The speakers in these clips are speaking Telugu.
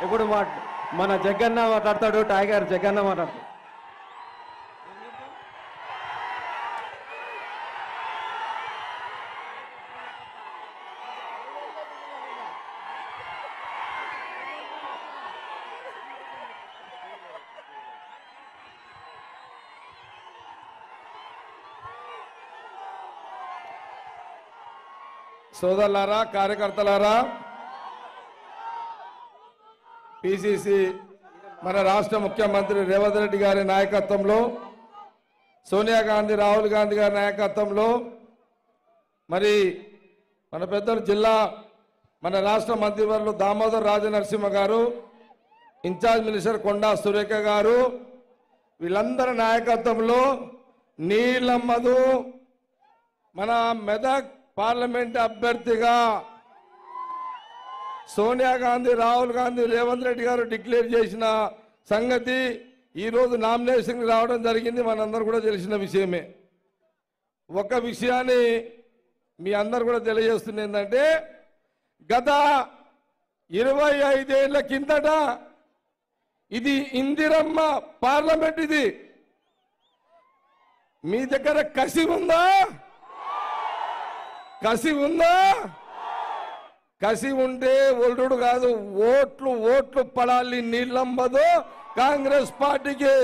ఇప్పుడు మన జగన్న మాట్లాడతాడు, టైగర్ జగన్న మాట్లాడతాడు. సోదరులారా, కార్యకర్తలారా, పిసిసి మన రాష్ట్ర ముఖ్యమంత్రి రేవంత్ రెడ్డి గారి నాయకత్వంలో, సోనియా గాంధీ, రాహుల్ గాంధీ గారి నాయకత్వంలో, మరి మన పెద్దలు జిల్లా మన రాష్ట్ర మంత్రివర్యులు దామోదర్ రాజనరసింహ గారు, ఇన్ఛార్జ్ మినిస్టర్ కొండా సురేఖ గారు, వీళ్ళందరి నాయకత్వంలో నీలమ్మధు మన మెదక్ పార్లమెంట్ అభ్యర్థిగా సోనియా గాంధీ, రాహుల్ గాంధీ, రేవంత్ రెడ్డి గారు డిక్లేర్ చేసిన సంగతి ఈరోజు నామినేషన్ రావడం జరిగింది. మనందరూ కూడా తెలిసిన విషయమే. ఒక విషయాన్ని మీ అందరు కూడా తెలియజేస్తుంది ఏంటంటే, గత 25 ఏళ్ల కిందట ఇది ఇందిరమ్మ పార్లమెంట్. ఇది మీ దగ్గర కసి ఉందా? కసి ఉందా? కసి ఉంటే ఒల్లుడు కాదు, ఓట్లు పడాలి. నీళ్ళమ్మదు కాంగ్రెస్ పార్టీకి.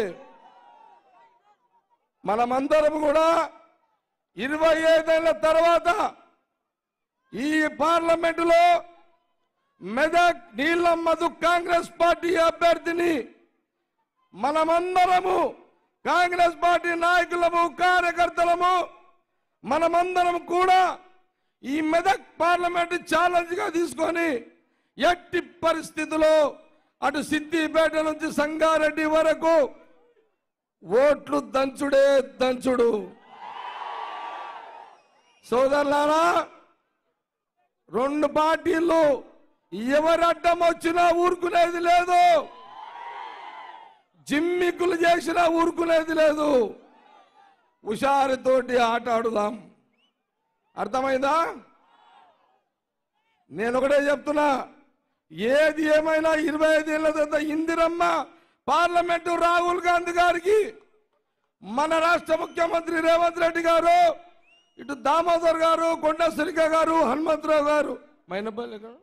మనమందరం కూడా 25 ఏళ్ల తర్వాత ఈ పార్లమెంటులో మెదక్ నీళ్ళమ్మదు కాంగ్రెస్ పార్టీ అభ్యర్థిని మనమందరము, కాంగ్రెస్ పార్టీ నాయకులము, కార్యకర్తలము, మనమందరం కూడా ఈ మెదక్ పార్లమెంట్ ఛాలెంజ్ గా తీసుకొని ఎట్టి పరిస్థితుల్లో అటు సిద్దిపేట నుంచి సంగారెడ్డి వరకు ఓట్లు దంచుడే దంచుడు. సోదరులారా, 2 పార్టీలు ఎవరు అడ్డం వచ్చినా ఊరుకునేది లేదు, జిమ్మికులు చేసినా ఊరుకునేది లేదు. హుషారుతోటి ఆట ఆడుదాం. అర్థమైందా? నేను ఒకటే చెప్తున్నా, ఏది ఏమైనా 25 ఏళ్ల తర్వాత ఇందిరమ్మ పార్లమెంటు రాహుల్ గాంధీ గారికి, మన రాష్ట్ర ముఖ్యమంత్రి రేవంత్ రెడ్డి గారు, ఇటు దామోదర్ గారు, కొండ సురేఖ గారు, హనుమంతరావు గారు, మైనపల్లి గారు,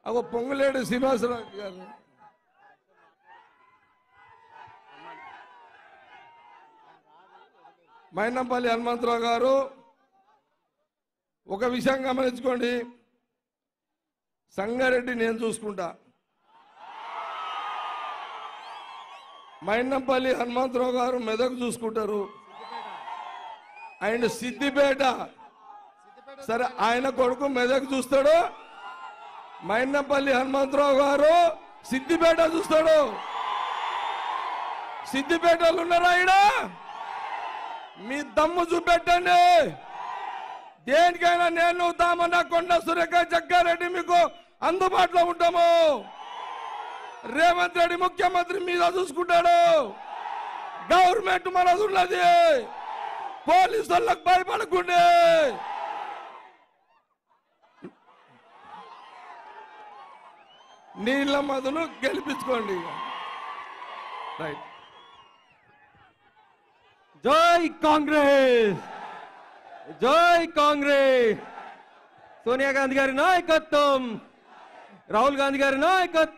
అగో పొంగులేడు శ్రీనివాసరావు గారు, మైనంపల్లి హనుమంతరావు గారు. ఒక విషయం గమనించుకోండి, సంగారెడ్డి నేను చూసుకుంటా, మైనంపల్లి హనుమంతరావు గారు మెదక్ చూసుకుంటారు, ఆయన సిద్దిపేట. సరే, ఆయన కొడుకు మెదక్ చూస్తాడు, మైనంపల్లి హనుమంతరావు గారు సిద్దిపేట చూస్తాడు. సిద్దిపేటలు ఉన్నారా? ఈడ మీ దమ్ము చూపెట్టండి. దేనికైనా నేను, దామన్న, కొండ సురేఖ, జగ్గారెడ్డి మీకు అందుబాటులో ఉంటాము. రేవంత్ రెడ్డి ముఖ్యమంత్రి మీద చూసుకుంటాడు. గవర్నమెంట్ మనది ఉన్నది. పోలీసు వాళ్ళకు భయపడకుండే. నీళ్ళమ్మధును గెలిపించుకోండి. రైట్. జై కాంగ్రెస్, జై కాంగ్రెస్. సోనియా గాంధీ గారి నాయకత్వం, రాహుల్ గాంధీ గారి నాయకత్వం.